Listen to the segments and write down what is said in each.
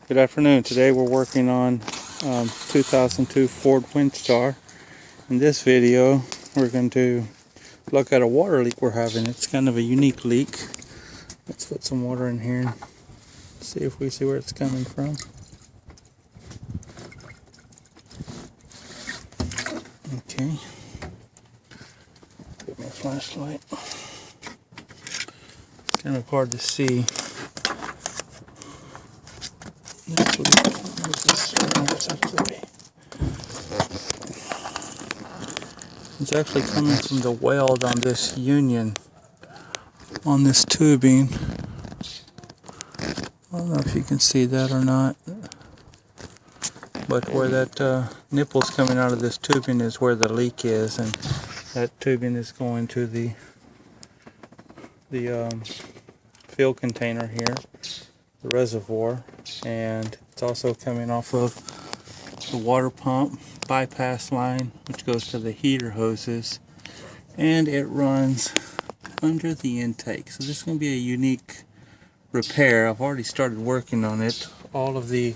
Good afternoon. Today we're working on 2002 Ford Windstar. In this video we're going to look at a water leak we're having. It's kind of a unique leak. Let's put some water in here and see if we see where it's coming from. Okay. Give me a flashlight. It's kind of hard to see. It's actually coming from the weld on this union on this tubing. I don't know if you can see that or not, but where that nipple's coming out of this tubing is where the leak is, and that tubing is going to the fill container here, the reservoir, and it's also coming off of the water pump bypass line, which goes to the heater hoses, and it runs under the intake. So this is going to be a unique repair. I've already started working on it. All of the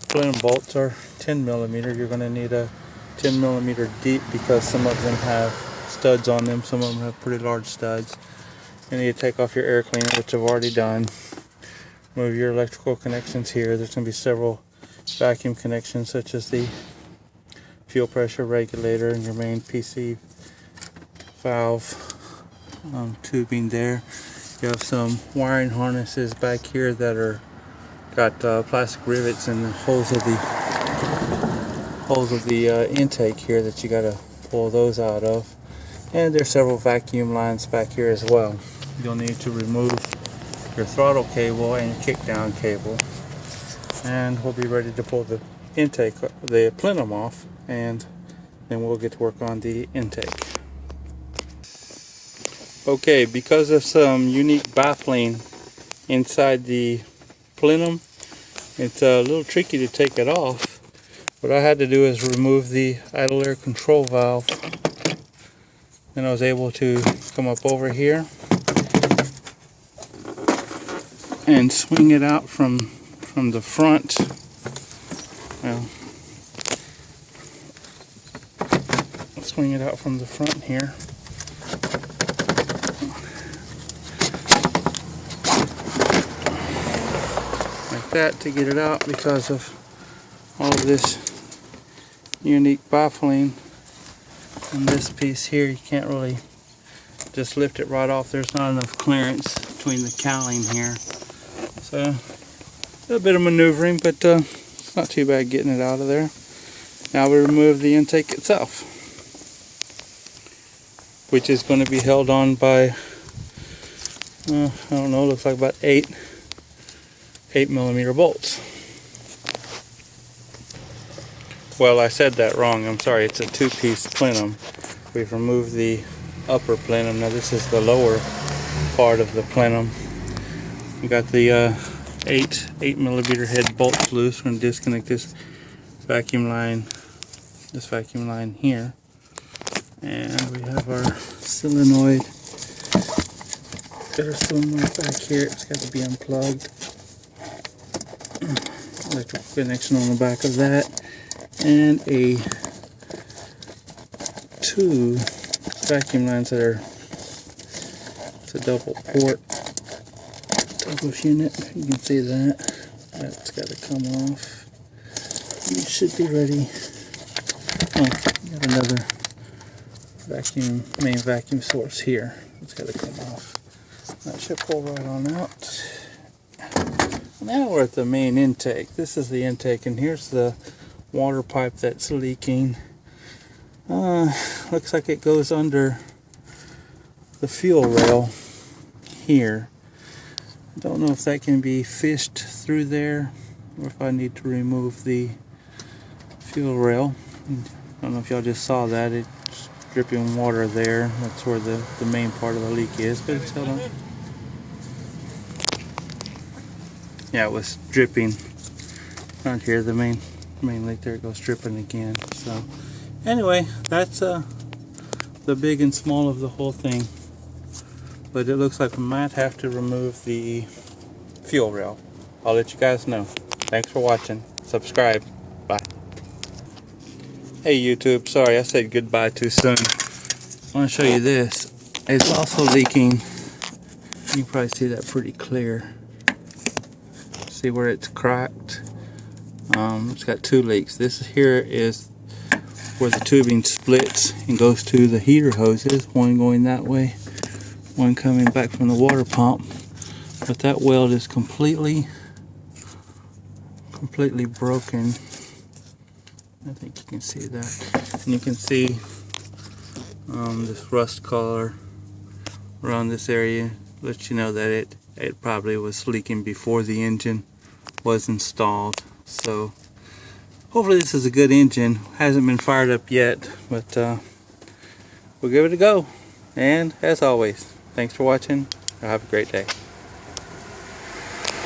plenum bolts are 10 millimeter. You're going to need a 10 millimeter deep because some of them have studs on them. Some of them have pretty large studs. You need to take off your air cleaner, which I've already done. Move your electrical connections here. There's going to be several vacuum connections, such as the fuel pressure regulator and your main PC valve tubing there. You have some wiring harnesses back here that are got plastic rivets in the holes of the intake here that you got to pull those out of. And there's several vacuum lines back here as well. You'll need to remove your throttle cable and your kick down cable, and we'll be ready to pull the intake, the plenum off, and then we'll get to work on the intake. Okay, because of some unique baffling inside the plenum, it's a little tricky to take it off. What I had to do is remove the idle air control valve. Then I was able to come up over here and swing it out from the front. Well, swing it out from the front here. Like that, to get it out because of all of this unique baffling on this piece here. You can't really just lift it right off. There's not enough clearance between the cowling here. So a little bit of maneuvering, but it's not too bad getting it out of there. Now we remove the intake itself, which is going to be held on by I don't know, looks like about 8 millimeter bolts. Well, I said that wrong. I'm sorry. It's a two-piece plenum. We've removed the upper plenum. Now this is the lower part of the plenum. We got the 8 millimeter head bolts loose. We're going to disconnect this vacuum line here, and we have our solenoid. Got our solenoid back here. It's got to be unplugged. Electrical connection on the back of that, and two vacuum lines that are, it's a double port unit. You can see that. That's got to come off. It should be ready. Oh, got another main vacuum source here. It's got to come off. That should pull right on out. Now we're at the main intake. This is the intake, and here's the water pipe that's leaking. Looks like it goes under the fuel rail here. Don't know if that can be fished through there, or if I need to remove the fuel rail. I don't know if y'all just saw that. It's dripping water there. That's where the main part of the leak is, but it's held on. Yeah, it was dripping right here. The main leak there, goes dripping again. So anyway, that's the big and small of the whole thing. But it looks like we might have to remove the fuel rail. I'll let you guys know. Thanks for watching. Subscribe. Bye. Hey YouTube, sorry I said goodbye too soon. I want to show you this. It's also leaking. You can probably see that pretty clear. See where it's cracked? It's got two leaks. This here is where the tubing splits and goes to the heater hoses. One going that way, one coming back from the water pump. But that weld is completely broken. I think you can see that. And you can see this rust color around this area. Lets you know that it probably was leaking before the engine was installed. So hopefully this is a good engine. Hasn't been fired up yet, but we'll give it a go. And as always, thanks for watching. Have a great day.